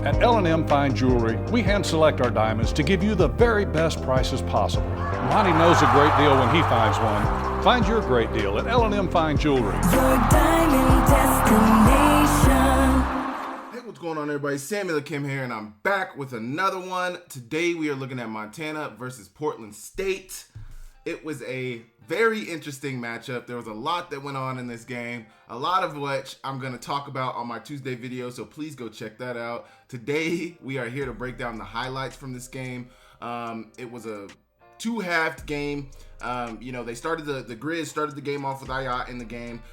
At L&M Fine Jewelry, we hand select our diamonds to give you the very best prices possible. Monty knows a great deal when he finds one. Find your great deal at L&M Fine Jewelry. Your diamond destination. Hey, what's going on, everybody? Samuel Akem here, and I'm back with another one. Today we are looking at Montana versus Portland State. It was a very interesting matchup. There was a lot that went on in this game, a lot of which I'm going to talk about on my Tuesday video, so please go check that out. Today, we are here to break down the highlights from this game. It was a two-halved game. They started the Grizz started the game off with Ayat in the game.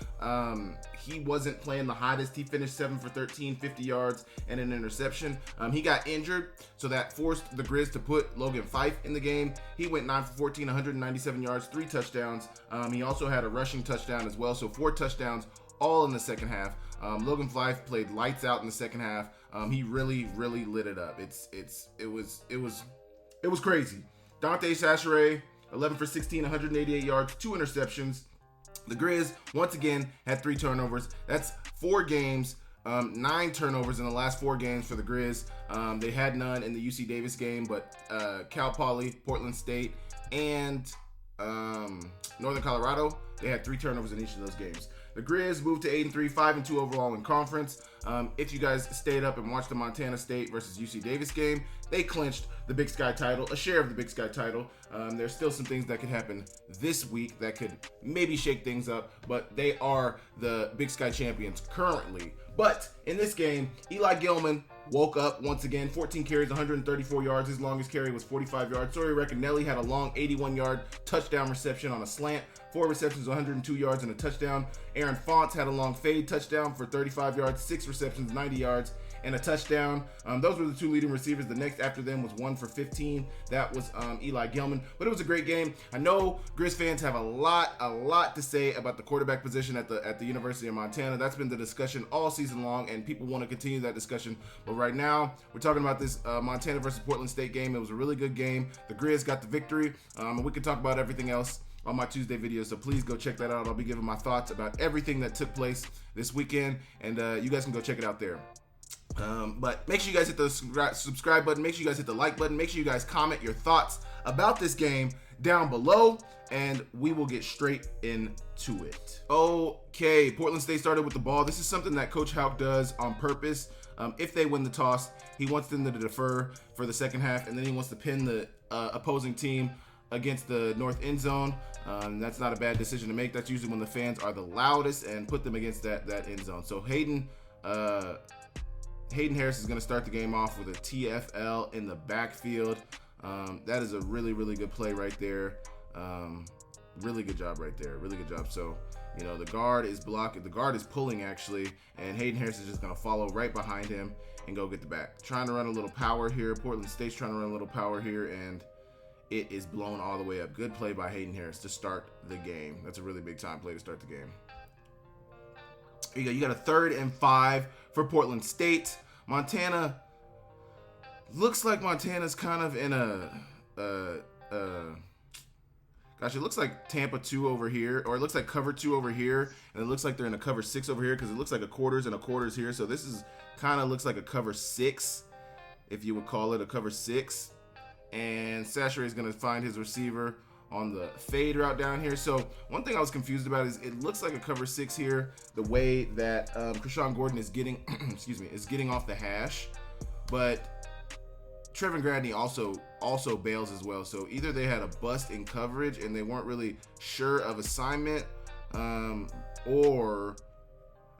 He wasn't playing the hottest. He finished 7 for 13, 50 yards, and an interception. He got injured, so that forced the Grizz to put Logan Fife in the game. He went 9 for 14, 197 yards, 3 touchdowns. He also had a rushing touchdown as well, so 4 touchdowns all in the second half. Logan Fife played lights out in the second half. He really lit it up. It was crazy. Dante Chachere, 11 for 16, 188 yards, 2 interceptions. The Grizz, once again, had 3 turnovers. That's 4 games, 9 turnovers in the last 4 games for the Grizz. They had none in the UC Davis game, but Cal Poly, Portland State, and Northern Colorado, they had 3 turnovers in each of those games. The Grizz moved to 8-3, 5-2 overall in conference. If you guys stayed up and watched the Montana State versus UC Davis game, they clinched the Big Sky title, a share of the Big Sky title. There's still some things that could happen this week that could maybe shake things up, but they are the Big Sky champions currently. But in this game, Eli Gilman woke up once again, 14 carries, 134 yards. His longest carry was 45 yards. Sori Recanelli had a long 81-yard touchdown reception on a slant. 4 receptions, 102 yards, and a touchdown. Aaron Fonts had a long fade touchdown for 35 yards, 6 receptions, 90 yards, and a touchdown. Those were the 2 leading receivers. The next after them was 1 for 15. That was Eli Gilman. But it was a great game. I know Grizz fans have a lot to say about the quarterback position at the University of Montana. That's been the discussion all season long, and people want to continue that discussion. But right now, we're talking about this Montana versus Portland State game. It was a really good game. The Grizz got the victory. And we can talk about everything else on my Tuesday video, so please go check that out. I'll be giving my thoughts about everything that took place this weekend, and you guys can go check it out there. But make sure you guys hit the subscribe button, make sure you guys hit the like button, make sure you guys comment your thoughts about this game down below, and we will get straight into it. Okay, Portland State started with the ball. This is something that Coach Houck does on purpose. If they win the toss, he wants them to defer for the second half, and then he wants to pin the opposing team against the north end zone. That's not a bad decision to make. That's usually when the fans are the loudest, and put them against that end zone. So Hayden Harris is going to start the game off with a TFL in the backfield. That is a really good play right there. Really good job right there. Really good job. So, the guard is blocking. The guard is pulling, actually, and Hayden Harris is just going to follow right behind him and go get the back. Trying to run a little power here. Portland State's trying to run a little power here, and it is blown all the way up. Good play by Hayden Harris to start the game. That's a really big time play to start the game. Here you go. You got a 3rd and 5 for Portland State. Montana looks like Montana's kind of in it looks like Tampa 2 over here, or it looks like cover 2 over here, and it looks like they're in a cover 6 over here, because it looks like a quarters and a quarters here. So this is kind of looks like a cover 6, if you would call it a cover 6. And Chachere is going to find his receiver on the fade route down here. So one thing I was confused about is it looks like a cover 6 here, the way that Krishan Gordon is getting is getting off the hash, but Trevin Gradney also bails as well. So either they had a bust in coverage and they weren't really sure of assignment, or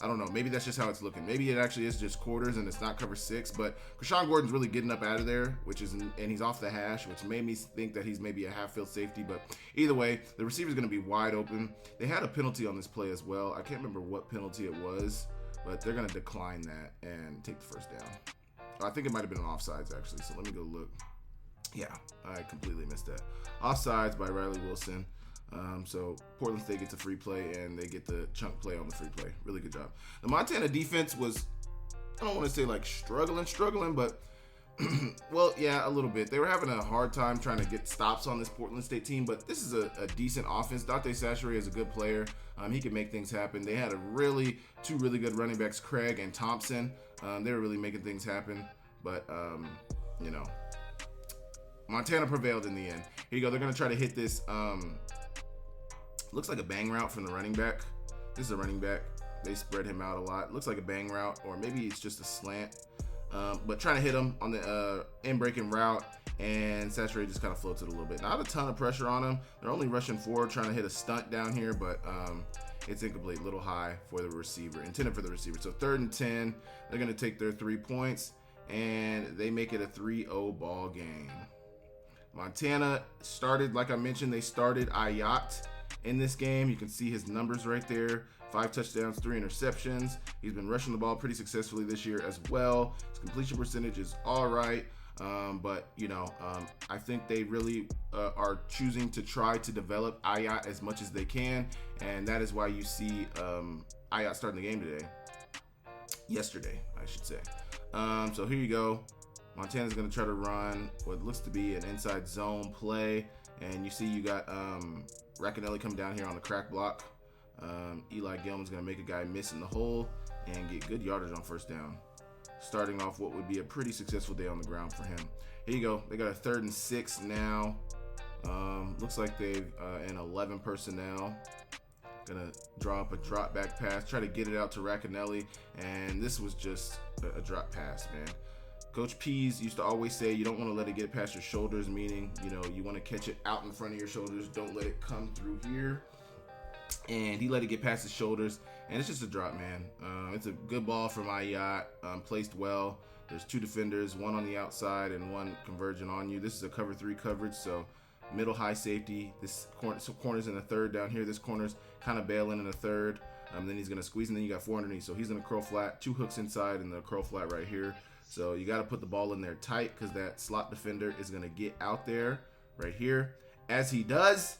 I don't know. Maybe that's just how it's looking. Maybe it actually is just quarters and it's not cover 6. But Krishan Gordon's really getting up out of there, and he's off the hash, which made me think that he's maybe a half-field safety. But either way, the receiver's going to be wide open. They had a penalty on this play as well. I can't remember what penalty it was, but they're going to decline that and take the first down. I think it might have been an offsides, actually. So let me go look. Yeah, I completely missed that. Offsides by Riley Wilson. So Portland State gets a free play, and they get the chunk play on the free play. Really good job. The Montana defense was, I don't want to say like struggling, but well, yeah, a little bit. They were having a hard time trying to get stops on this Portland State team, but this is a decent offense. Dante Chachere is a good player. He can make things happen. They had two really good running backs, Craig and Thompson. They were really making things happen. but you know, Montana prevailed in the end. Here you go. They're gonna try to hit this. Looks like a bang route from the running back. This is a running back. They spread him out a lot. Looks like a bang route, or maybe it's just a slant. But trying to hit him on the in-breaking route, and Saturday just kind of floats it a little bit. Not a ton of pressure on him. They're only rushing forward, trying to hit a stunt down here, but it's incomplete, a little high for the receiver, intended for the receiver. So 3rd and 10, they're going to take their 3 points, and they make it a 3-0 ball game. Montana started, like I mentioned, they started Ayat in this game. You can see his numbers right there. 5 touchdowns, 3 interceptions. He's been rushing the ball pretty successfully this year as well. His completion percentage is all right. But, you know, I think they really are choosing to try to develop Ayat as much as they can. And that is why you see Ayat starting the game today. Yesterday, I should say. So here you go. Montana's going to try to run what looks to be an inside zone play. And you see you got Racanelli come down here on the crack block. Eli Gilman's going to make a guy miss in the hole and get good yardage on 1st down. Starting off what would be a pretty successful day on the ground for him. Here you go. They got a 3rd and 6 now. Looks like they've in 11 personnel. Gonna draw up a drop back pass, try to get it out to Racanelli, and this was just a drop pass, man. Coach Pease used to always say you don't want to let it get past your shoulders, meaning, you know, you want to catch it out in front of your shoulders. Don't let it come through here. And he let it get past his shoulders, and it's just a drop, man. It's a good ball from Ayat, placed well. There's 2 defenders, one on the outside and one converging on you. This is a cover 3 coverage, so middle high safety. This corner's in the 3rd down here. This corner's kind of bailing in the 3rd. Then he's going to squeeze, and then you got 4 underneath. So he's going to curl flat, 2 hooks inside, and the curl flat right here. So you got to put the ball in there tight because that slot defender is going to get out there right here. As he does,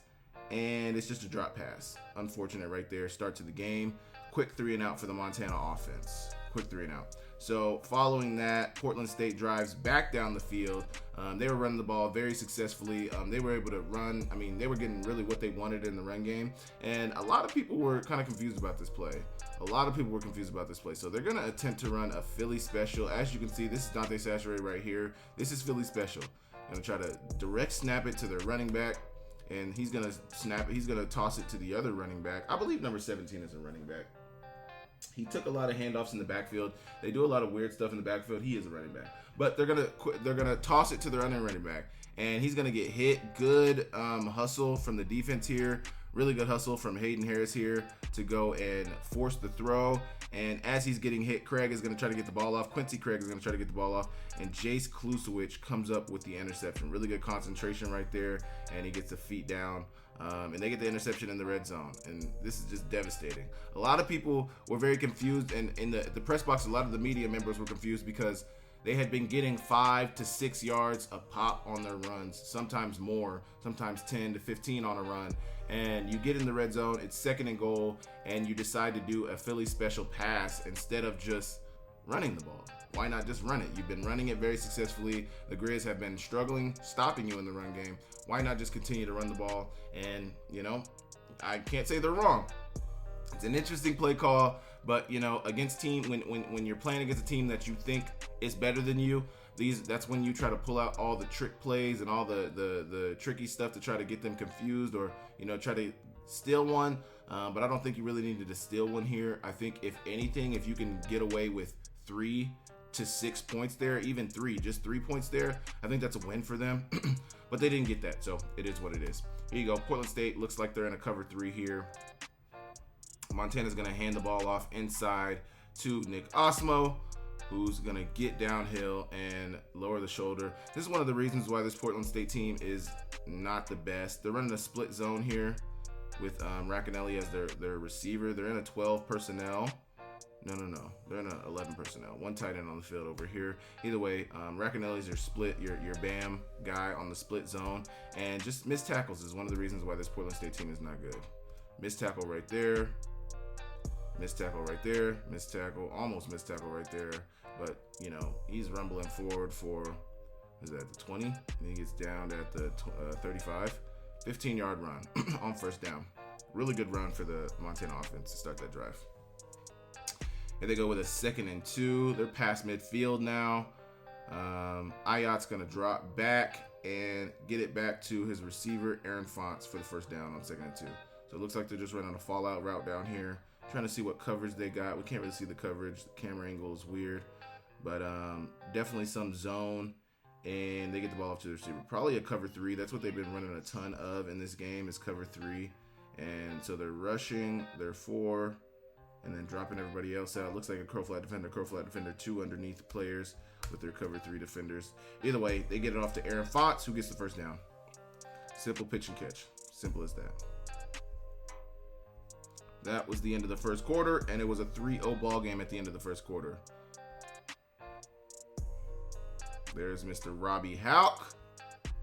and it's just a drop pass. Unfortunate right there. Start to the game. Quick 3 and out for the Montana offense. Quick 3 and out. So following that, Portland State drives back down the field. They were running the ball very successfully. They were able to run. I mean, they were getting really what they wanted in the run game. And a lot of people were kind of confused about this play. So they're going to attempt to run a Philly special. As you can see, this is Dante Sachore right here. This is Philly special. Going to try to direct snap it to their running back. And he's going to snap it. He's going to toss it to the other running back. I believe number 17 is a running back. He took a lot of handoffs in the backfield. They do a lot of weird stuff in the backfield. He is a running back. But they're gonna toss it to the running back. And he's going to get hit. Good hustle from the defense here. Really good hustle from Hayden Harris here to go and force the throw. And as he's getting hit, Craig is going to try to get the ball off. Quincy Craig is going to try to get the ball off. And Jace Klusewicz comes up with the interception. Really good concentration right there. And he gets the feet down. And they get the interception in the red zone. And this is just devastating. A lot of people were very confused. And in the press box, a lot of the media members were confused because they had been getting 5 to 6 yards a pop on their runs, sometimes more, sometimes 10 to 15 on a run. And you get in the red zone, it's 2nd and goal, and you decide to do a Philly special pass instead of just running the ball. Why not just run it? You've been running it very successfully. The Grizz have been struggling, stopping you in the run game. Why not just continue to run the ball? And, you know, I can't say they're wrong. It's an interesting play call, but, you know, against team, when you're playing against a team that you think is better than you, that's when you try to pull out all the trick plays and all the tricky stuff to try to get them confused or, you know, try to steal one. But I don't think you really needed to steal one here. I think if anything, if you can get away with 3 to 6 points there, even 3, just 3 points there, I think that's a win for them. But they didn't get that, so it is what it is. Here you go. Portland State looks like they're in a cover 3 here. Montana's going to hand the ball off inside to Nick Osmo, who's going to get downhill and lower the shoulder. This is one of the reasons why this Portland State team is not the best. They're running a split zone here with Racanelli as their receiver. They're in a 12 personnel. No. They're in a 11 personnel. One tight end on the field over here. Either way, Racanelli's your split, your BAM guy on the split zone. And just missed tackles is one of the reasons why this Portland State team is not good. Missed tackle right there. Missed tackle right there. Missed tackle. Almost missed tackle right there. But, you know, he's rumbling forward for, is that the 20? And he gets down at the 35. 15-yard run on 1st down. Really good run for the Montana offense to start that drive. And they go with a 2nd and 2. They're past midfield now. Ayat's going to drop back and get it back to his receiver, Aaron Fonts, for the first down on 2nd and 2. So it looks like they're just running a fallout route down here. Trying to see what coverage they got. We can't really see the coverage. The camera angle is weird. But definitely some zone. And they get the ball off to the receiver. Probably a cover 3. That's what they've been running a ton of in this game is cover 3. And so they're rushing their 4 and then dropping everybody else out. Looks like a curl flat defender, 2 underneath players with their cover 3 defenders. Either way, they get it off to Aaron Fonts, who gets the first down. Simple pitch and catch. Simple as that. That was the end of the first quarter, and it was a 3-0 ball game at the end of the first quarter. There's Mr. Robbie Houck,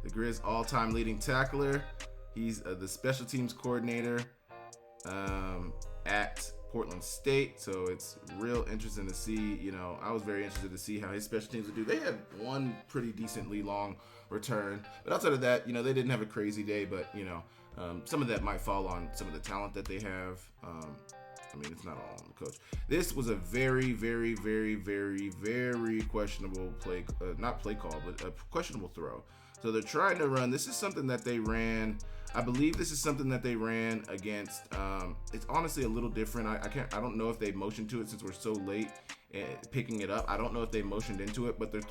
the Grizz all-time leading tackler. He's the special teams coordinator at Portland State, so it's real interesting to see. I was very interested to see how his special teams would do. They had one pretty decently long return, but outside of that, they didn't have a crazy day, but, some of that might fall on some of the talent that they have. It's not all on the coach. This was a very, very, very, very, very questionable not play call, but a questionable throw. So they're trying to run. This is something that they ran. I believe this is something that they ran against. It's honestly a little different. I don't know if they motioned to it since we're so late picking it up. I don't know if they motioned into it, but they're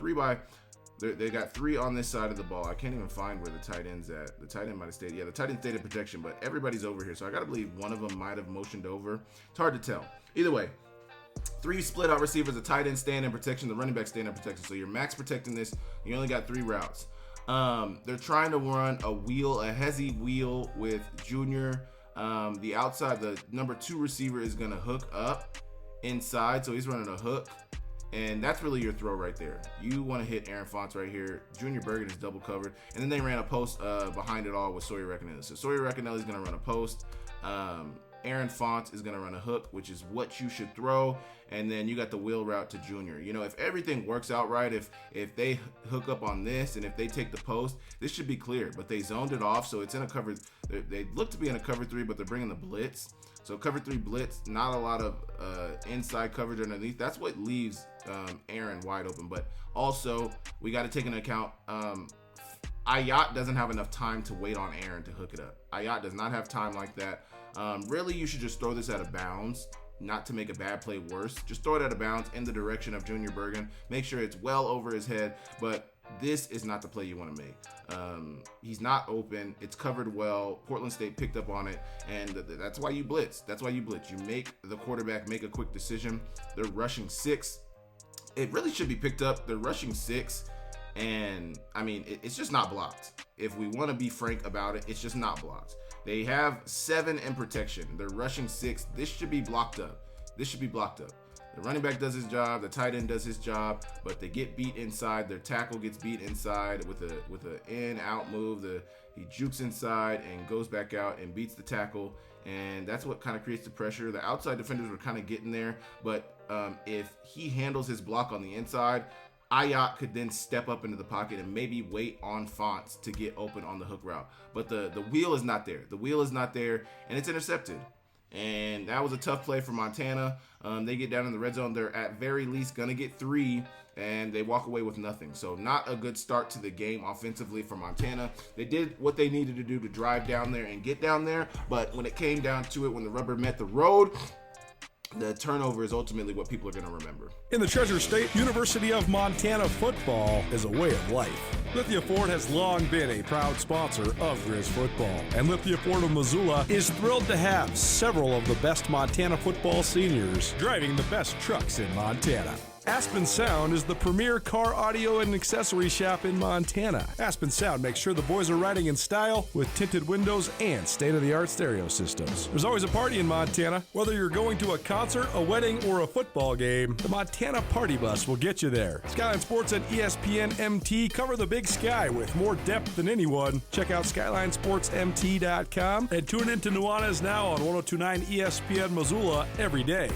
they got 3 on this side of the ball. I can't even find where the tight end's at. The tight end might have stayed. Yeah, the tight end stayed in protection, but everybody's over here. So I got to believe one of them might have motioned over. It's hard to tell. Either way, 3 split out receivers, the tight end staying in protection, the running back staying in protection. So you're max protecting this. You only got 3 routes. They're trying to run a hezzy wheel with Junior. The outside, the number 2 receiver is going to hook up inside. So he's running a hook. And that's really your throw right there. You want to hit Aaron Fonts right here. Junior Bergen is double covered. And then they ran a post behind it all with Sawyer Recanelli. So Sawyer Recanelli is going to run a post. Aaron Fonts is going to run a hook, which is what you should throw. And then you got the wheel route to Junior. If everything works out right, if they hook up on this and if they take the post, this should be clear. But they zoned it off, so it's in a cover. They look to be in a cover 3, but they're bringing the blitz. So cover 3 blitz, not a lot of inside coverage underneath. That's what leaves Aaron wide open. But also, we got to take into account Ayat doesn't have enough time to wait on Aaron to hook it up. Ayat does not have time like that. Really, you should just throw this out of bounds, not to make a bad play worse. Just throw it out of bounds in the direction of Junior Bergen. Make sure it's well over his head, but this is not the play you want to make. He's not open. It's covered well. Portland State picked up on it, and that's why you blitz. You make the quarterback make a quick decision. They're rushing 6. It really should be picked up. They're rushing 6, and it's just not blocked. If we want to be frank about it, it's just not blocked. They have 7 in protection. They're rushing 6. This should be blocked up. The running back does his job, the tight end does his job, but they get beat inside. Their tackle gets beat inside with a in-out move. He jukes inside and goes back out and beats the tackle, and that's what kind of creates the pressure. The outside defenders were kind of getting there, but if he handles his block on the inside, Ayat could then step up into the pocket and maybe wait on Fonts to get open on the hook route. But the wheel is not there. And it's intercepted. And that was a tough play for Montana. They get down in the red zone. They're at very least going to get 3, and they walk away with nothing. So not a good start to the game offensively for Montana. They did what they needed to do to drive down there and get down there. But when it came down to it, when the rubber met the road, the turnover is ultimately what people are going to remember. In the Treasure State, University of Montana football is a way of life. Lithia Ford has long been a proud sponsor of Grizz football, and Lithia Ford of Missoula is thrilled to have several of the best Montana football seniors driving the best trucks in Montana. Aspen Sound is the premier car audio and accessory shop in Montana. Aspen Sound makes sure the boys are riding in style with tinted windows and state-of-the-art stereo systems. There's always a party in Montana. Whether you're going to a concert, a wedding, or a football game, the Montana Party Bus will get you there. Skyline Sports and ESPN MT cover the Big Sky with more depth than anyone. Check out SkylineSportsMT.com and tune in to Nuanez Now on 102.9 ESPN Missoula every day.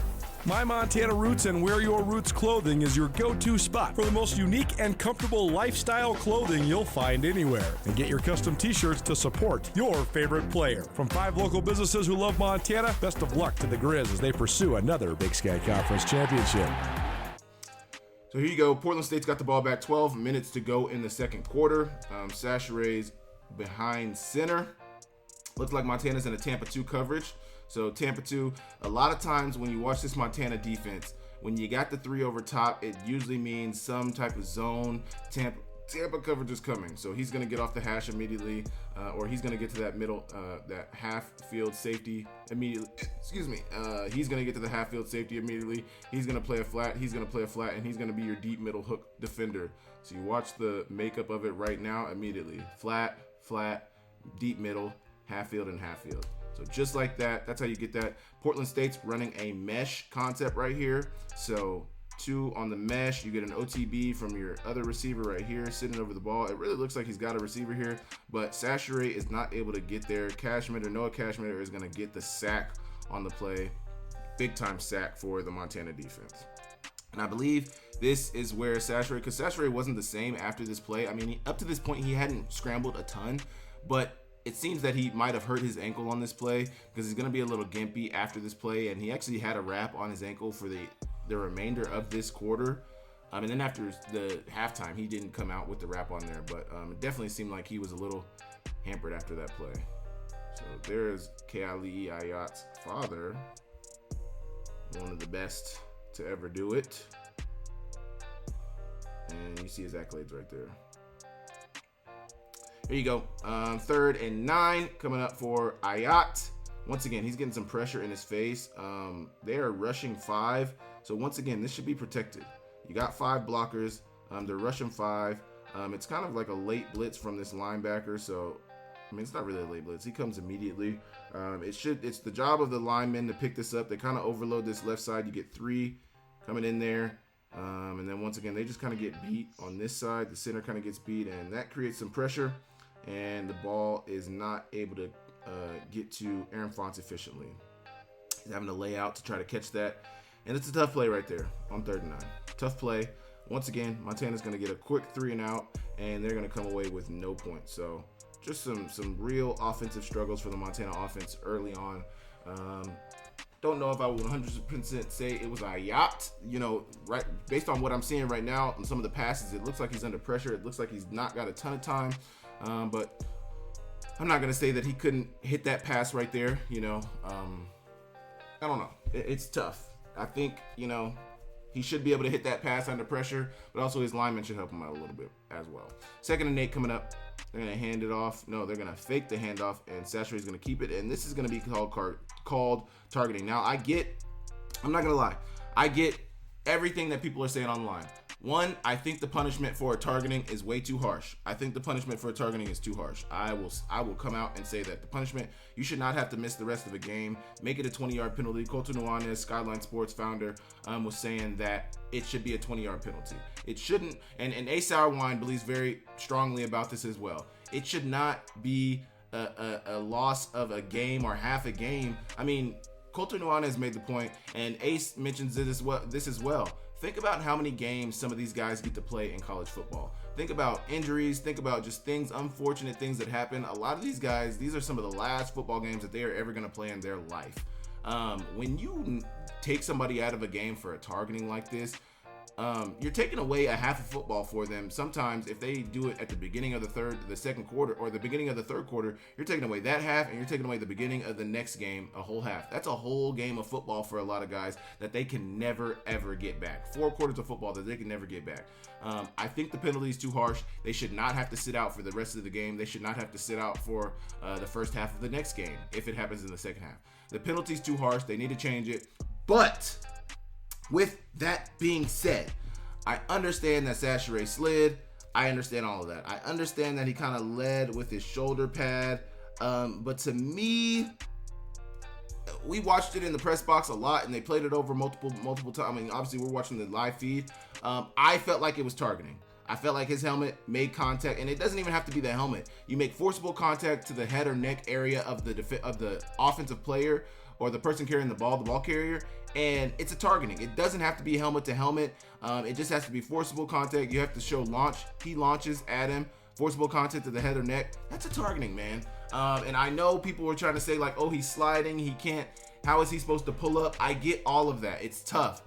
My Montana Roots and Wear Your Roots clothing is your go-to spot for the most unique and comfortable lifestyle clothing you'll find anywhere. And get your custom t-shirts to support your favorite player. From 5 local businesses who love Montana, best of luck to the Grizz as they pursue another Big Sky Conference championship. So here you go. Portland State's got the ball back. 12 minutes to go in the second quarter. Sachere's behind center. Looks like Montana's in a Tampa 2 coverage. So Tampa 2, a lot of times when you watch this Montana defense, when you got the 3 over top, it usually means some type of zone. Tampa coverage is coming. So he's going to get off the hash immediately, or he's going to get to that middle, that half field safety immediately. Excuse me. He's going to get to the half field safety immediately. He's going to play a flat. He's going to play a flat, and he's going to be your deep middle hook defender. So you watch the makeup of it right now immediately. Flat, deep middle, half field, and half field. So just like that, that's how you get that. Portland State's running a mesh concept right here. So 2 on the mesh, you get an OTB from your other receiver right here sitting over the ball. It really looks like he's got a receiver here, but Sachere is not able to get there. Noah Cashmitter is going to get the sack on the play. Big time sack for the Montana defense. And I believe this is where Sachere, because Sachere wasn't the same after this play. I mean, up to this point, he hadn't scrambled a ton, but it seems that he might have hurt his ankle on this play because he's going to be a little gimpy after this play, and he actually had a wrap on his ankle for the remainder of this quarter. And then after the halftime, he didn't come out with the wrap on there, but it definitely seemed like he was a little hampered after that play. So there's Keali Ayat's father, one of the best to ever do it. And you see his accolades right there. Here you go. 3rd and 9 coming up for Ayat. Once again, he's getting some pressure in his face. They are rushing 5. So once again, this should be protected. You got 5 blockers. They're rushing 5. It's kind of like a late blitz from this linebacker. So, I mean, it's not really a late blitz. He comes immediately. It's the job of the linemen to pick this up. They kind of overload this left side. You get 3 coming in there. And then once again, they just kind of get beat on this side. The center kind of gets beat, and that creates some pressure. And the ball is not able to get to Aaron Fonts efficiently. He's having to lay out to try to catch that. And it's a tough play right there on 3rd and 9. Tough play. Once again, Montana's going to get a quick 3 and out, and they're going to come away with no points. So just some real offensive struggles for the Montana offense early on. Don't know if I would 100% say it was Ayat. You know, right based on what I'm seeing right now on some of the passes, it looks like he's under pressure. It looks like he's not got a ton of time. But I'm not going to say that he couldn't hit that pass right there. You know, I don't know. It's tough. I think, you know, he should be able to hit that pass under pressure, but also his lineman should help him out a little bit as well. 2nd and 8 coming up. They're going to hand it off. No, they're going to fake the handoff, and Sachere's going to keep it. And this is going to be called targeting. Now, I'm not going to lie. I get everything that people are saying online. One, I think the punishment for targeting is way too harsh. I think the punishment for targeting is too harsh. I will come out and say that the punishment, you should not have to miss the rest of a game. Make it a 20-yard penalty. Colton Nuanez, Skyline Sports founder, was saying that it should be a 20-yard penalty. It shouldn't, and A. Sourwine believes very strongly about this as well. It should not be a loss of a game or half a game. I mean, Colton Nuanez made the point, and Ace mentions this as well. Think about how many games some of these guys get to play in college football. Think about injuries. Think about just unfortunate things that happen. A lot of these guys, these are some of the last football games that they are ever going to play in their life. When you take somebody out of a game for a targeting like this, you're taking away a half of football for them. Sometimes if they do it at the beginning of the second quarter or the beginning of the third quarter, you're taking away that half and you're taking away the beginning of the next game, a whole half. That's a whole game of football for a lot of guys that they can never, ever get back. 4 quarters of football that they can never get back. I think the penalty is too harsh. They should not have to sit out for the rest of the game. They should not have to sit out for the first half of the next game if it happens in the second half. The penalty's too harsh. They need to change it. But with that being said, I understand that Sachere slid. I understand all of that. I understand that he kind of led with his shoulder pad. But to me, we watched it in the press box a lot, and they played it over multiple times. I mean, obviously, we're watching the live feed. I felt like it was targeting. I felt like his helmet made contact, and it doesn't even have to be the helmet. You make forcible contact to the head or neck area of the offensive player or the person carrying the ball carrier, and it's a targeting. It doesn't have to be helmet to helmet. It just has to be forcible contact. You have to show launch. He launches at him. Forcible contact to the head or neck. That's a targeting, man. And I know people were trying to say like, oh, he's sliding. He can't. How is he supposed to pull up? I get all of that. It's tough.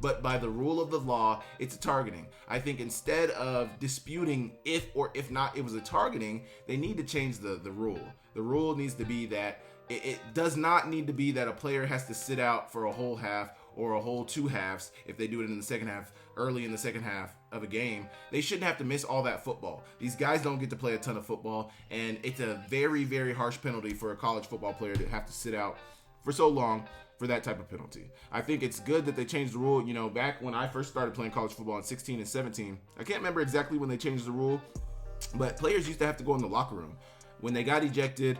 But by the rule of the law, it's a targeting. I think instead of disputing if or if not it was a targeting, they need to change the rule. The rule needs to be that it does not need to be that a player has to sit out for a whole half or a whole 2 halves if they do it in the second half, early in the second half of a game. They shouldn't have to miss all that football. These guys don't get to play a ton of football, and it's a very, very harsh penalty for a college football player to have to sit out for so long for that type of penalty. I think it's good that they changed the rule. You know, back when I first started playing college football in 16 and 17, I can't remember exactly when they changed the rule, but players used to have to go in the locker room. When they got ejected,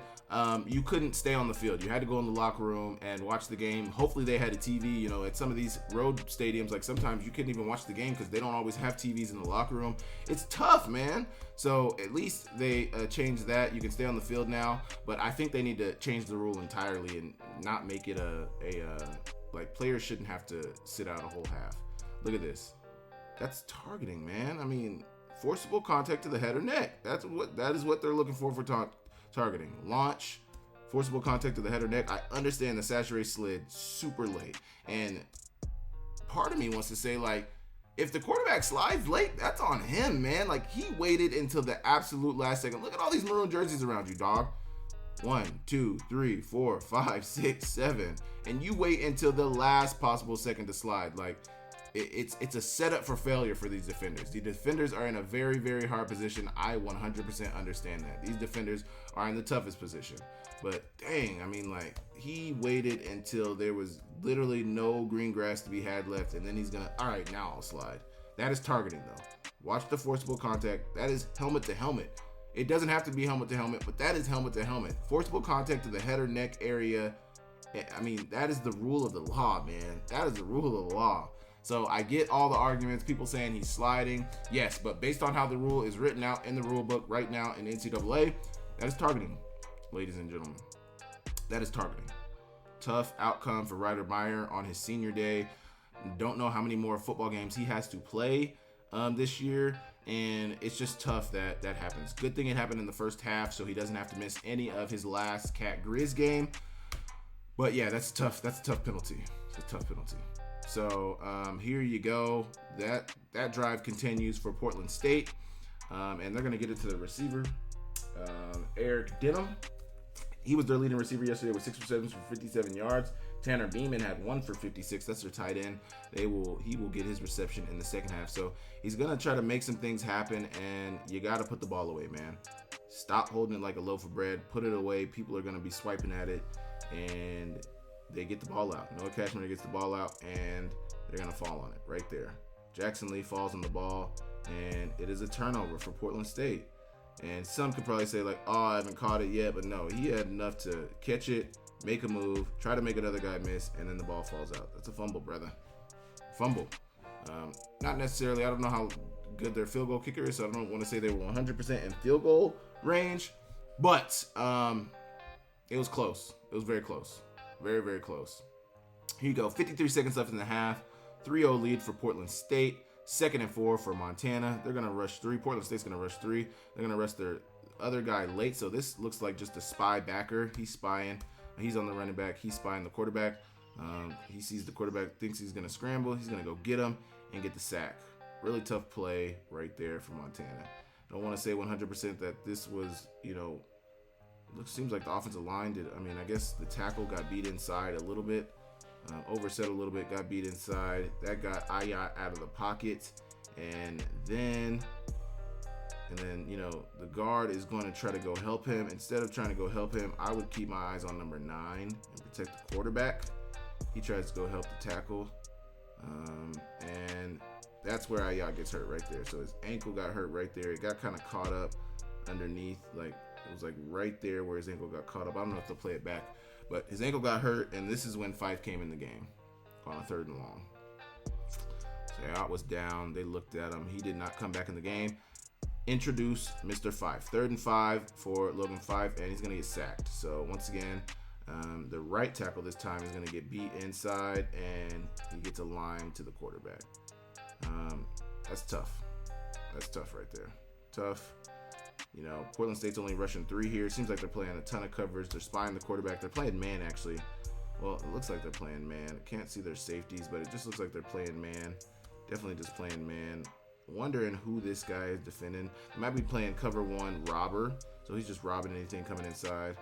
you couldn't stay on the field. You had to go in the locker room and watch the game. Hopefully they had a TV. You know, at some of these road stadiums, like sometimes you couldn't even watch the game because they don't always have TVs in the locker room. It's tough, man. So at least they changed that. You can stay on the field now, but I think they need to change the rule entirely and not make it like players shouldn't have to sit out a whole half. Look at this. That's targeting, man. I mean, forcible contact to the head or neck. That is what they're looking for targeting. Launch, forcible contact to the head or neck. I understand the saturate slid super late, and part of me wants to say, like, if the quarterback slides late, that's on him, man. Like, he waited until the absolute last second. Look at all these maroon jerseys around you, dog. 1, 2, 3, 4, 5, 6, 7, and you wait until the last possible second to slide. Like, it's a setup for failure for these defenders. The defenders are in a very, very hard position. I 100% understand that. These defenders are in the toughest position. But dang, I mean, like, he waited until there was literally no green grass to be had left, and then he's gonna, all right, now I'll slide. That is targeting, though. Watch the forcible contact. That is helmet to helmet. It doesn't have to be helmet to helmet, but that is helmet to helmet. Forcible contact to the head or neck area. I mean, that is the rule of the law, man. That is the rule of the law. So I get all the arguments, people saying he's sliding. Yes, but based on how the rule is written out in the rule book right now in NCAA, that is targeting, ladies and gentlemen. That is targeting. Tough outcome for Ryder Meyer on his senior day. Don't know how many more football games he has to play this year, and it's just tough that happens. Good thing it happened in the first half, so he doesn't have to miss any of his last Cat Grizz game. But yeah, that's tough. That's a tough penalty. It's a tough penalty. So here you go. That drive continues for Portland State, and they're going to get it to the receiver, Eric Denham. He was their leading receiver yesterday with 6 receptions for 57 yards. Tanner Beeman had 1 for 56. That's their tight end. He will get his reception in the second half. So he's going to try to make some things happen, and you got to put the ball away, man. Stop holding it like a loaf of bread. Put it away. People are going to be swiping at it, and they get the ball out. Noah Cashmere gets the ball out, and they're going to fall on it right there. Jackson Lee falls on the ball, and it is a turnover for Portland State. And some could probably say, like, oh, I haven't caught it yet. But no, he had enough to catch it, make a move, try to make another guy miss, and then the ball falls out. That's a fumble, brother. Fumble. Not necessarily, I don't know how good their field goal kicker is, so I don't want to say they were 100% in field goal range. But it was close. It was very close. Very, very close. Here you go. 53 seconds left in the half. 3-0 lead for Portland State. 2nd and 4 for Montana. They're going to rush 3. Portland State's going to rush 3. They're going to rush their other guy late. So this looks like just a spy backer. He's spying. He's on the running back. He's spying the quarterback. He sees the quarterback, thinks he's going to scramble. He's going to go get him and get the sack. Really tough play right there for Montana. Don't want to say 100% that this was, seems like the offensive line did. I mean, I guess the tackle got beat inside a little bit. Overset a little bit, got beat inside. That got Ayat out of the pocket. And then, the guard is going to try to go help him. Instead of trying to go help him, I would keep my eyes on number 9 and protect the quarterback. He tries to go help the tackle. And that's where Ayat gets hurt right there. So his ankle got hurt right there. It got kind of caught up underneath. Like, it was like right there where his ankle got caught up. I don't know if they'll play it back. But his ankle got hurt, and this is when Fife came in the game on a 3rd and long. So Ayat was down. They looked at him. He did not come back in the game. Introduce Mr. Fife. 3rd and 5 for Logan Fife, and he's going to get sacked. So once again, the right tackle this time is going to get beat inside, and he gets a line to the quarterback. That's tough. That's tough right there. Tough. Portland State's only rushing 3 here. It seems like they're playing a ton of coverage. They're spying the quarterback. They're playing man, actually. Well, it looks like they're playing man. Can't see their safeties, but it just looks like they're playing man. Definitely just playing man. Wondering who this guy is defending. They might be playing cover one robber, so he's just robbing anything coming inside.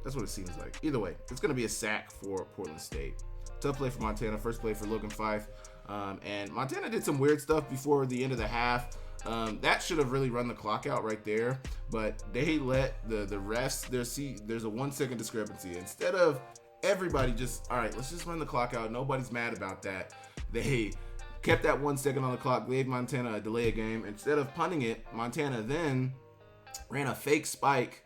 That's what it seems like. Either way, it's going to be a sack for Portland State. Tough play for Montana. First play for Logan Fife. And Montana did some weird stuff before the end of the half. That should have really run the clock out right there, but they let the refs. There's a 1 second discrepancy. Instead of everybody just, all right, let's just run the clock out. Nobody's mad about that. They kept that 1 second on the clock, gave Montana a delay of game. Instead of punting it, Montana then ran a fake spike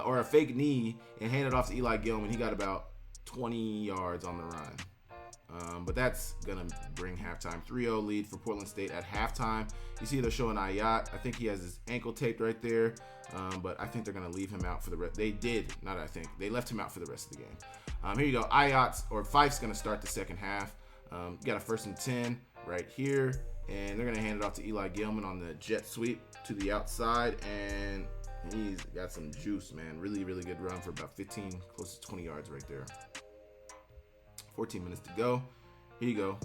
or a fake knee and handed off to Eli Gilman. He got about 20 yards on the run. But that's going to bring halftime. 3-0 lead for Portland State at halftime. You see they're showing Ayat. I think he has his ankle taped right there. But I think they're going to leave him out for the rest. They did, not I think. They left him out for the rest of the game. Here you go. Fife's going to start the second half. You got a 1st and 10 right here. And they're going to hand it off to Eli Gilman on the jet sweep to the outside. And he's got some juice, man. Really, really good run for about 15, close to 20 yards right there. 14 minutes to go. Here you go.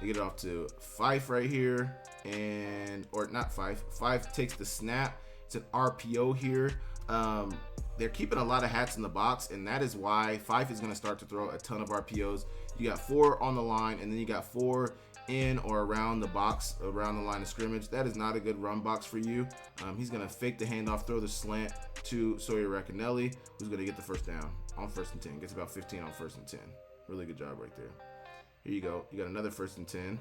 You get it off to Fife right here. Or not Fife. Fife takes the snap. It's an RPO here. They're keeping a lot of hats in the box, and that is why Fife is going to start to throw a ton of RPOs. You got 4 on the line, and then you got 4 in or around the box, around the line of scrimmage. That is not a good run box for you. He's going to fake the handoff, throw the slant to Sawyer Racanelli, who's going to get the first down on 1st and 10. Gets about 15 on 1st and 10. Really good job right there. Here you go. You got another 1st and 10.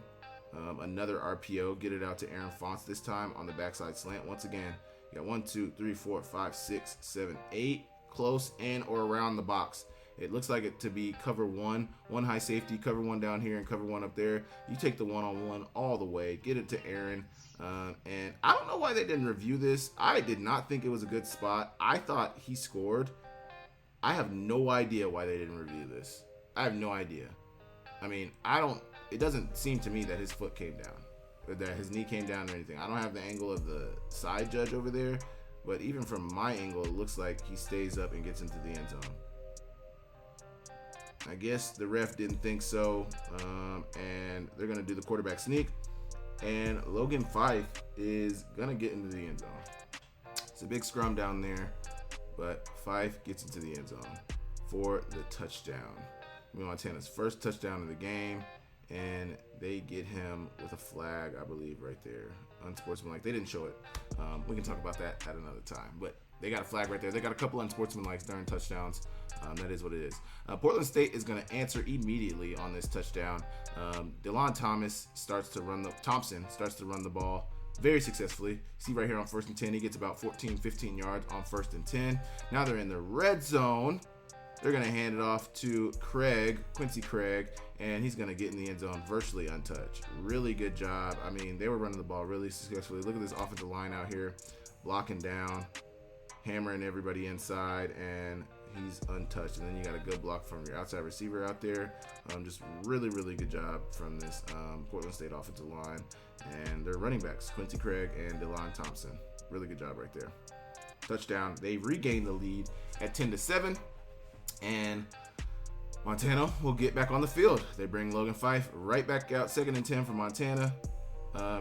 Another RPO. Get it out to Aaron Fonts this time on the backside slant. Once again, you got 1, 2, 3, 4, 5, 6, 7, 8. Close in or around the box. It looks like it to be cover one high safety, cover one down here, and cover one up there. You take the one-on-one all the way. Get it to Aaron. And I don't know why they didn't review this. I did not think it was a good spot. I thought he scored. I have no idea why they didn't review this. I have no idea. I mean, it doesn't seem to me that his foot came down, or that his knee came down or anything. I don't have the angle of the side judge over there, but even from my angle, it looks like he stays up and gets into the end zone. I guess the ref didn't think so, and they're going to do the quarterback sneak, and Logan Fife is going to get into the end zone. It's a big scrum down there, but Fife gets into the end zone for the touchdown. Montana's first touchdown of the game, and they get him with a flag, I believe, right there. Unsportsmanlike. They didn't show it. We can talk about that at another time, but they got a flag right there. They got a couple unsportsmanlikes during touchdowns. That is what it is. Portland State is going to answer immediately on this touchdown. Thompson starts to run the ball very successfully. See right here on 1st and 10, he gets about 14, 15 yards on 1st and 10. Now they're in the red zone. They're going to hand it off to Quincy Craig, and he's going to get in the end zone virtually untouched. Really good job. I mean, they were running the ball really successfully. Look at this offensive line out here, blocking down, hammering everybody inside, and he's untouched. And then you got a good block from your outside receiver out there. Just really, really good job from this Portland State offensive line. And their running backs, Quincy Craig and DeLon Thompson. Really good job right there. Touchdown. They regained the lead at 10-7. And Montana will get back on the field. They bring Logan Fife right back out. 2nd and 10 for Montana.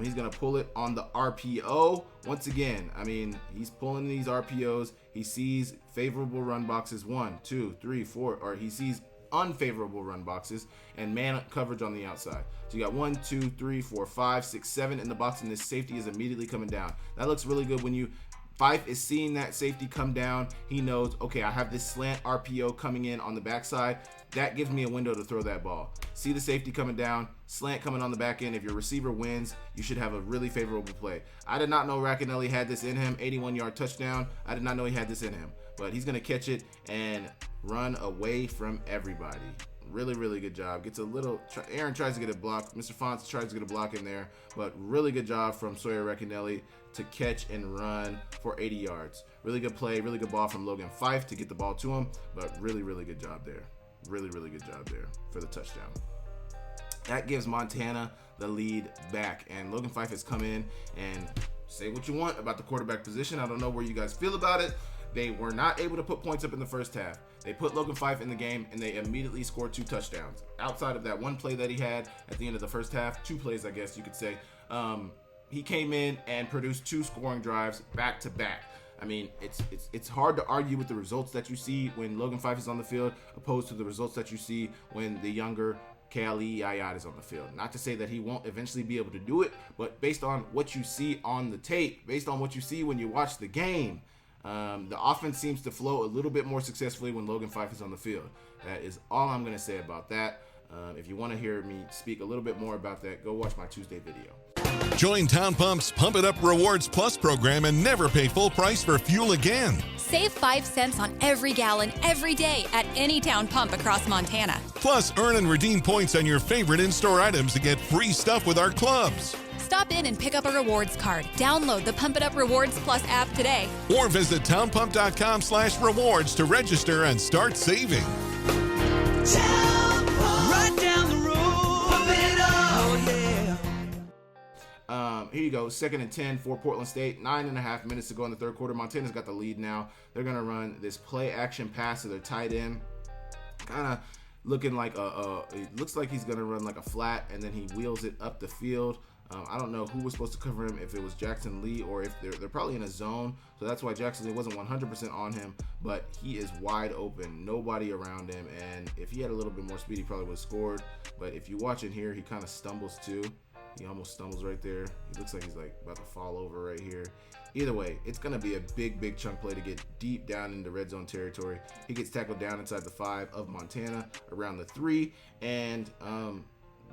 He's going to pull it on the RPO. Once again, I mean, he's pulling these RPOs. He sees favorable run boxes 1, 2, 3, 4, or he sees unfavorable run boxes and man coverage on the outside. So you got 1, 2, 3, 4, 5, 6, 7 in the box, and this safety is immediately coming down. That looks really good when Fife is seeing that safety come down. He knows, okay, I have this slant RPO coming in on the backside. That gives me a window to throw that ball. See the safety coming down, slant coming on the back end. If your receiver wins, you should have a really favorable play. I did not know Racanelli had this in him. 81-yard touchdown. I did not know he had this in him. But he's going to catch it and run away from everybody. Really, really good job. Aaron tries to get a block. Mr. Fonts tries to get a block in there. But really good job from Sawyer Racanelli to catch and run for 80 yards. Really good play, really good ball from Logan Fife to get the ball to him. But really, really good job there. Really, really good job there for the touchdown. That gives Montana the lead back. And Logan Fife has come in and say what you want about the quarterback position. I don't know where you guys feel about it. They were not able to put points up in the first half. They put Logan Fife in the game, and they immediately scored 2 touchdowns. Outside of that one play that he had at the end of the first half, 2 plays, I guess you could say, he came in and produced 2 scoring drives back to back. I mean, it's hard to argue with the results that you see when Logan Fife is on the field, opposed to the results that you see when the younger Kali Ayat is on the field. Not to say that he won't eventually be able to do it, but based on what you see on the tape, based on what you see when you watch the game, the offense seems to flow a little bit more successfully when Logan Fife is on the field. That is all I'm going to say about that. If you want to hear me speak a little bit more about that, go watch my Tuesday video. Join Town Pump's Pump It Up Rewards Plus program and never pay full price for fuel again. Save 5 cents on every gallon every day at any Town Pump across Montana. Plus, earn and redeem points on your favorite in-store items to get free stuff with our clubs. Stop in and pick up a rewards card. Download the Pump It Up Rewards Plus app today. Or visit townpump.com/rewards to register and start saving. Right down the road. Pump it up. Oh, yeah. Here you go. 2nd and 10 for Portland State. 9.5 minutes to go in the third quarter. Montana's got the lead now. They're going to run this play action pass to their tight end. Kind of looking like it looks like he's going to run like a flat, and then he wheels it up the field. I don't know who was supposed to cover him, if it was Jackson Lee or if they're probably in a zone. So that's why Jackson Lee wasn't 100% on him, but he is wide open. Nobody around him. And if he had a little bit more speed, he probably would have scored. But if you watch it here, he kind of stumbles too. He almost stumbles right there. He looks like he's like about to fall over right here. Either way, it's going to be a big chunk play to get deep down into red zone territory. He gets tackled down inside the 5 of Montana, around the 3, and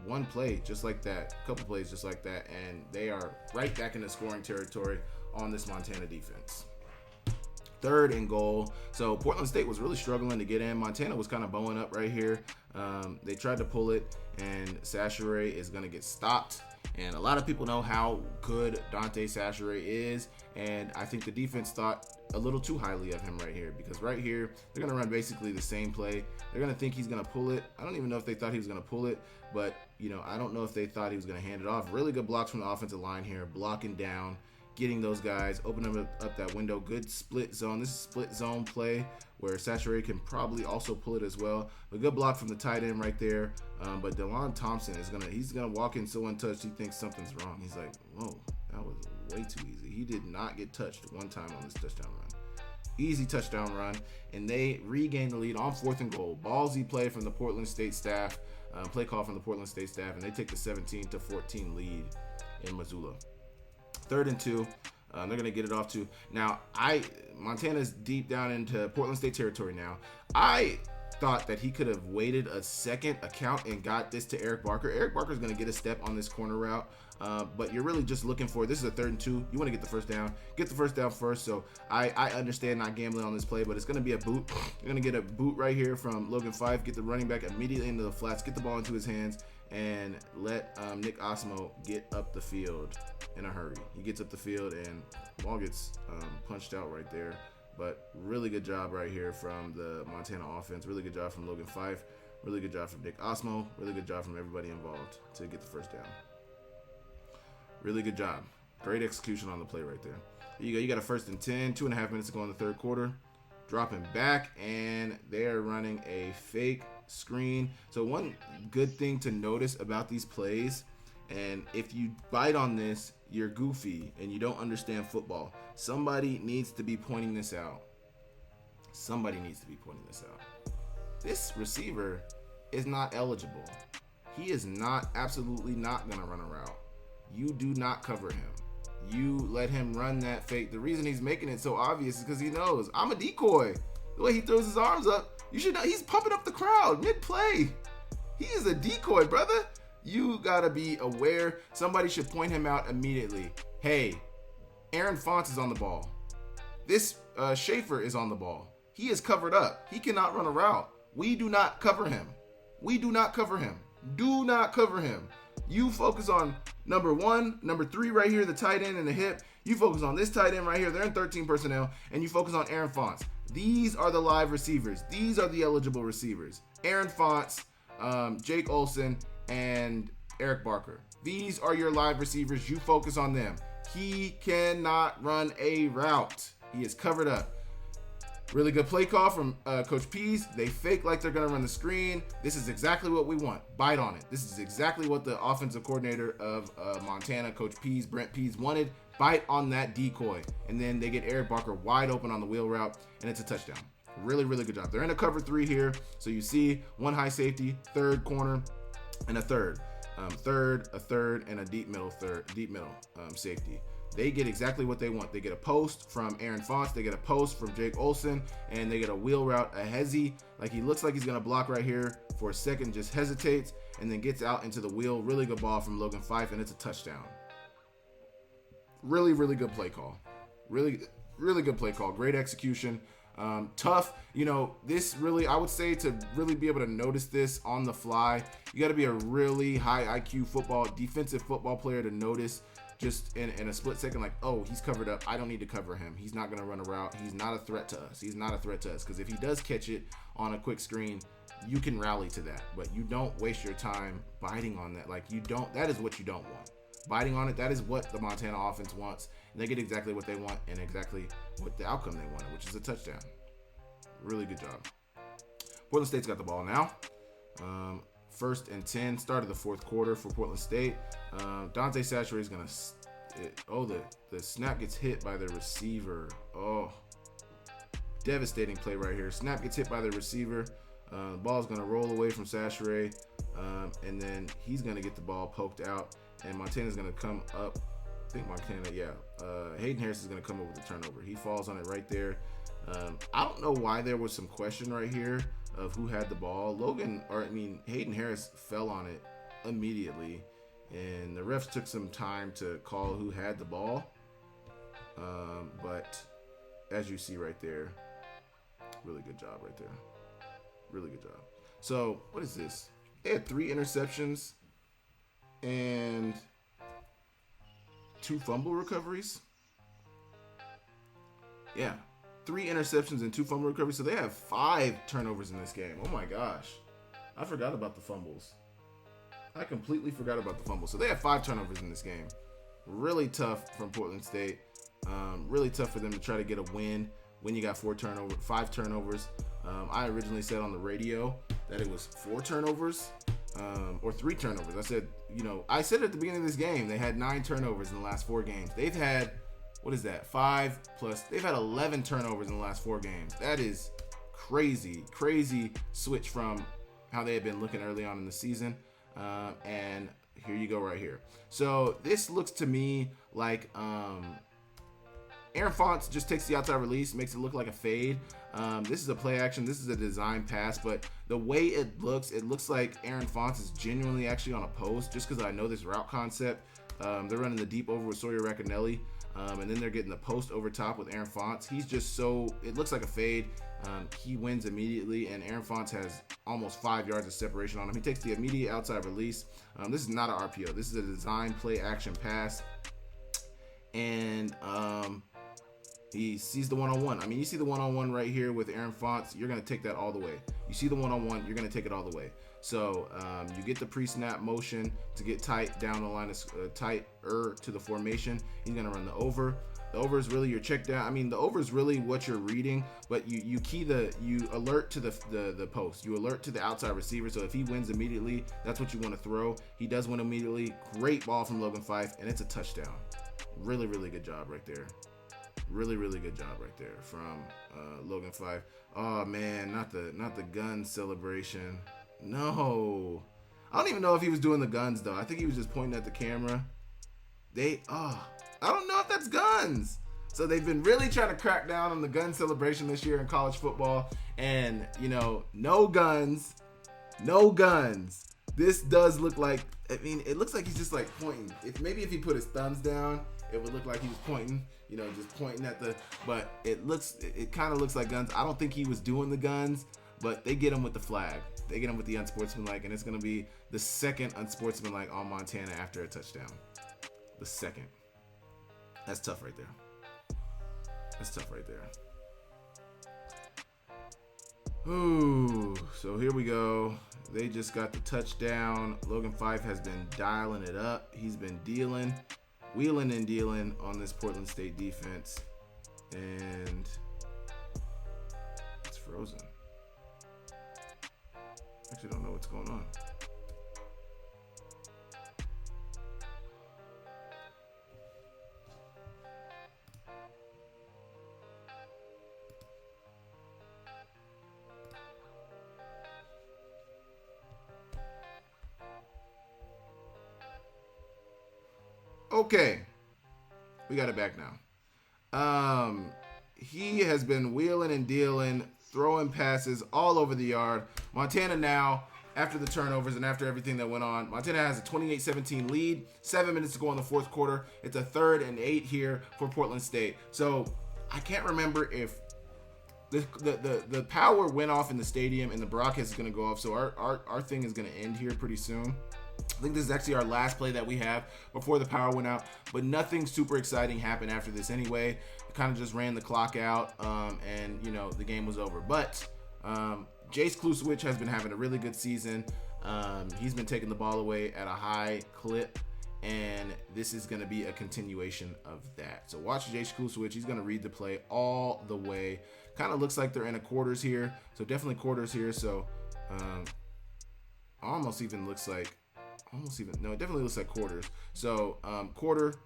one play just like that, a couple plays just like that, and they are right back in the scoring territory on this Montana defense. 3rd and goal. So Portland State was really struggling to get in. Montana was kind of bowing up right here. They tried to pull it, and Sachere is going to get stopped. And a lot of people know how good Dante Sachere is, and I think the defense thought a little too highly of him right here, because right here they're going to run basically the same play. They're going to think he's going to pull it. I don't even know if they thought he was going to pull it, but I don't know if they thought he was going to hand it off. Really good blocks from the offensive line here, blocking down, getting those guys, opening up that window. Good split zone. This is split zone play where Sachere can probably also pull it as well. A good block from the tight end right there. But DeLon Thompson he's gonna walk in so untouched he thinks something's wrong. He's like, whoa, that was way too easy. He did not get touched one time on this touchdown run. Easy touchdown run, and they regain the lead on 4th and goal. Ballsy play from the Portland State staff, play call from the Portland State staff, and they take the 17-14 lead in Missoula. 3rd and 2. They're going to get it off to. Now, Montana's deep down into Portland State territory now. I thought that he could have waited a second account and got this to Eric Barker. Eric Barker's going to get a step on this corner route. But you're really just looking for, this is a 3rd and 2. You want to get the first down. Get the first down first. So I understand not gambling on this play, but it's going to be a boot. You're going to get a boot right here from Logan Fife. Get the running back immediately into the flats. Get the ball into his hands. And let Nick Osmo get up the field in a hurry. He gets up the field and the ball gets punched out right there. But really good job right here from the Montana offense. Really good job from Logan Fife. Really good job from Nick Osmo. Really good job from everybody involved to get the first down. Really good job. Great execution on the play right there. There you go. You got a 1st and 10. 2.5 minutes to go in the third quarter. Dropping back, and they're running a fake screen. So one good thing to notice about these plays, and if you bite on this, you're goofy and you don't understand football. Somebody needs to be pointing this out. Somebody needs to be pointing this out. This receiver is not eligible. He is absolutely not going to run a route. You do not cover him. You let him run that fake. The reason he's making it so obvious is because he knows I'm a decoy. The way he throws his arms up, you should know he's pumping up the crowd mid-play. He is a decoy, brother. You gotta be aware. Somebody should point him out immediately. Hey, Aaron Fonts is on the ball. This Schaefer is on the ball. He is covered up. He cannot run a route. We do not cover him. We do not cover him. Do not cover him. You focus on number 1, number 3 right here, the tight end and the hip. You focus on this tight end right here. They're in 13 personnel. And you focus on Aaron Fonts. These are the live receivers. These are the eligible receivers. Aaron Fonts, Jake Olsen, and Eric Barker. These are your live receivers. You focus on them. He cannot run a route. He is covered up. Really good play call from Coach Pease. They fake like they're going to run the screen. This is exactly what we want. Bite on it. This is exactly what the offensive coordinator of Montana, Coach Pease, Brent Pease, wanted. Bite on that decoy. And then they get Eric Barker wide open on the wheel route, and it's a touchdown. Really, really good job. They're in a cover 3 here. So you see one high safety, third corner, and a third. A third, and a deep middle safety. They get exactly what they want. They get a post from Aaron Fonts. They get a post from Jake Olsen. And they get a wheel route, a hezzy. Like he looks like he's going to block right here for a second, just hesitates, and then gets out into the wheel. Really good ball from Logan Fife, and it's a touchdown. Really, really good play call. Really, really good play call. Great execution. Tough. This really, I would say, to really be able to notice this on the fly, you got to be a really high IQ defensive football player to notice just in a split second, like, oh, he's covered up. I don't need to cover him. He's not going to run a route. He's not a threat to us. Because if he does catch it on a quick screen, you can rally to that. But you don't waste your time biting on that. That is what you don't want. Biting on it, that is what the Montana offense wants. And they get exactly what they want and exactly what the outcome they wanted, which is a touchdown. Really good job. Portland State's got the ball now. 1st and 10, start of the 4th quarter for Portland State. Dante Sachore is going to... the snap gets hit by the receiver. Oh, devastating play right here. Snap gets hit by the receiver. The ball is going to roll away from Sachore. And then he's going to get the ball poked out. And Montana's going to come up. I think Montana, Hayden Harris is going to come up with the turnover. He falls on it right there. I don't know why there was some question right here of who had the ball. Hayden Harris fell on it immediately. And the refs took some time to call who had the ball. But as you see right there, really good job right there. Really good job. So, what is this? They had 3 interceptions and 2 fumble recoveries. Yeah, 3 interceptions and 2 fumble recoveries. So they have 5 turnovers in this game. Oh my gosh. I forgot about the fumbles. I completely forgot about the fumbles. So they have 5 turnovers in this game. Really tough from Portland State. Really tough for them to try to get a win when you got 5 turnovers. I originally said on the radio that it was 4 turnovers. Or 3 turnovers. I said at the beginning of this game, they had 9 turnovers in the last 4 games. They've had, 5 plus, they've had 11 turnovers in the last 4 games. That is crazy switch from how they had been looking early on in the season. And here you go right here. So this looks to me like Aaron Fonts just takes the outside release, makes it look like a fade. This is a play action. This is a design pass, but the way it looks like Aaron Fonts is genuinely actually on a post, just because I know this route concept. They're running the deep over with Sawyer Racanelli, and then they're getting the post over top with Aaron Fonts. He's just it looks like a fade. He wins immediately, and Aaron Fonts has almost 5 yards of separation on him. He takes the immediate outside release. This is not an RPO. This is a design play action pass, and he sees the one-on-one. You see the one-on-one right here with Aaron Fonts. You're going to take that all the way. You see the one-on-one. You're going to take it all the way. So you get the pre-snap motion to get tight down the line, tighter to the formation. He's going to run the over. The over is really your check down. The over is really what you're reading, but you alert to the post. You alert to the outside receiver. So if he wins immediately, that's what you want to throw. He does win immediately. Great ball from Logan Fife, and it's a touchdown. Really, really good job right there. Really, really good job right there from Logan Fife. Oh man, not the gun celebration. No, I don't even know if he was doing the guns though. I think he was just pointing at the camera. I don't know if that's guns. So they've been really trying to crack down on the gun celebration this year in college football, and no guns. This does look like, it looks like he's just like pointing. If he put his thumbs down, it would look like he was pointing, just pointing at but it kind of looks like guns. I don't think he was doing the guns, but they get him with the flag. They get him with the unsportsmanlike, and it's going to be the second unsportsmanlike on Montana after a touchdown. The second. That's tough right there. Ooh, so here we go. They just got the touchdown. Logan Fife has been dialing it up. He's been wheeling and dealing on this Portland State defense. And frozen. Actually, don't know what's going on. Okay, we got it back now. He has been wheeling and dealing, throwing passes all over the yard. Montana now, after the turnovers and after everything that went on, Montana has a 28-17 lead. 7 minutes to go in the fourth quarter. It's a 3rd and 8 here for Portland State. So I can't remember if the power went off in the stadium and the broadcast is going to go off. So our thing is going to end here pretty soon. I think this is actually our last play that we have before the power went out, but nothing super exciting happened after this anyway. It kind of just ran the clock out, and the game was over. But Jace Kluswich has been having a really good season. He's been taking the ball away at a high clip, and this is going to be a continuation of that. So watch Jace Kluswich. He's going to read the play all the way. Kind of looks like they're in a quarters here, so definitely quarters here. So no, it definitely looks like quarters. So quarter.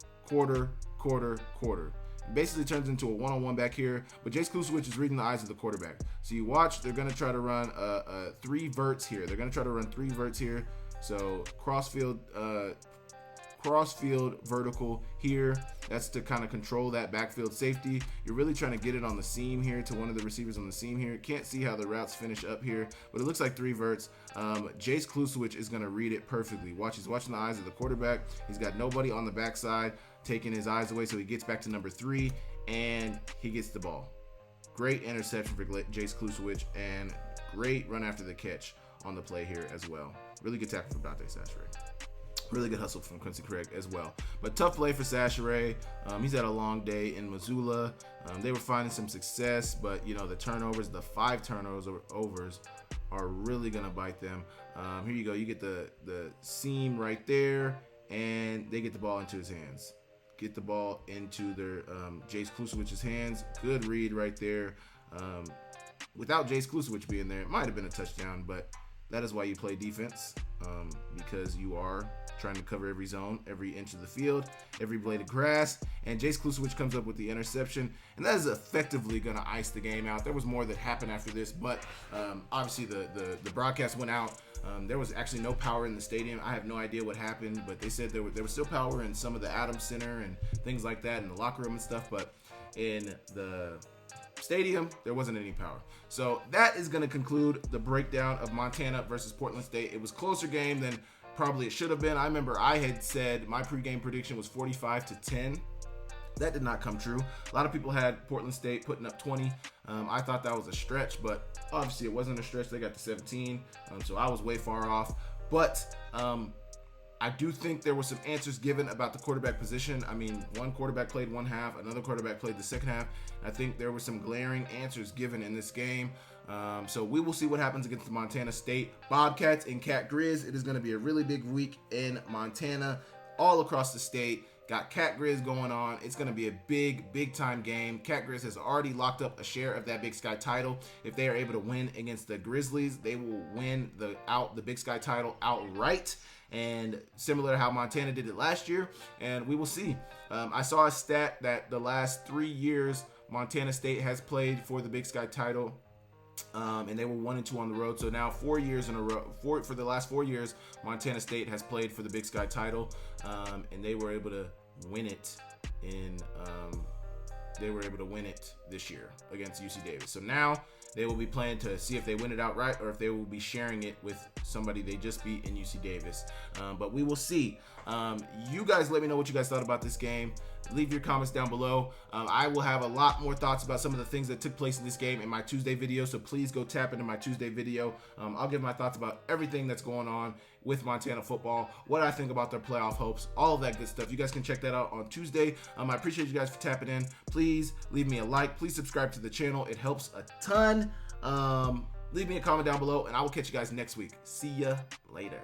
Basically turns into a one-on-one back here, but Jace Kluswich is reading the eyes of the quarterback. So you watch, they're going to try to run 3 verts here. So crossfield vertical here. That's to kind of control that backfield safety. You're really trying to get it on the seam here to one of the receivers on the seam here. Can't see how the routes finish up here, but it looks like 3 verts. Jace Kluswich is going to read it perfectly. He's watching the eyes of the quarterback. He's got nobody on the backside taking his eyes away, so he gets back to number 3 and he gets the ball. Great interception for Jace Kluswich and great run after the catch on the play here as well. Really good tackle from Dante Sachary. Really good hustle from Quincy Craig as well. But tough play for Sachary. He's had a long day in Missoula. They were finding some success, but the turnovers, the 5 turnovers are really going to bite them. Here you go. You get the seam right there, and they get the ball into his hands. Get the ball into their Jace Klusowicz's hands. Good read right there. Without Jace Kluswich being there, it might have been a touchdown, but that is why you play defense, because you are trying to cover every zone, every inch of the field, every blade of grass, and Jace Kluswich comes up with the interception, and that is effectively going to ice the game out. There was more that happened after this, but obviously the broadcast went out. There was actually no power in the stadium. I have no idea what happened, but they said there was still power in some of the Adams Center and things like that in the locker room and stuff, but in the stadium, there wasn't any power. So that is going to conclude the breakdown of Montana versus Portland State. It was a closer game than probably it should have been. I remember I had said my pregame prediction was 45-10. That did not come true. A lot of people had Portland State putting up 20. I thought that was a stretch, but obviously it wasn't a stretch. They got to 17, so I was way far off. But I do think there were some answers given about the quarterback position. I mean, one quarterback played one half, another quarterback played the second half. I think there were some glaring answers given in this game. So we will see what happens against the Montana State Bobcats and Cat Grizz. It is going to be a really big week in Montana, all across the state. Got Cat Grizz going on. It's going to be a big time game. Cat Grizz has already locked up a share of that Big Sky title. If they are able to win against the Grizzlies, they will win the Big Sky title outright. And similar to how Montana did it last year, and we will see. I saw a stat that the last 3 years Montana State has played for the Big Sky title, and they were 1-2 on the road. So now 4 years in a row, for the last 4 years, Montana State has played for the Big Sky title, and they were able to win it this year against UC Davis. So now they will be playing to see if they win it outright or if they will be sharing it with somebody they just beat in UC Davis. But we will see. You guys let me know what you guys thought about this game. Leave your comments down below. I will have a lot more thoughts about some of the things that took place in this game in my Tuesday video, so please go tap into my Tuesday video. I'll give my thoughts about everything that's going on with Montana football, what I think about their playoff hopes, all of that good stuff. You guys can check that out on Tuesday. I appreciate you guys for tapping in. Please leave me a like. Please subscribe to the channel. It helps a ton. Leave me a comment down below, and I will catch you guys next week. See ya later.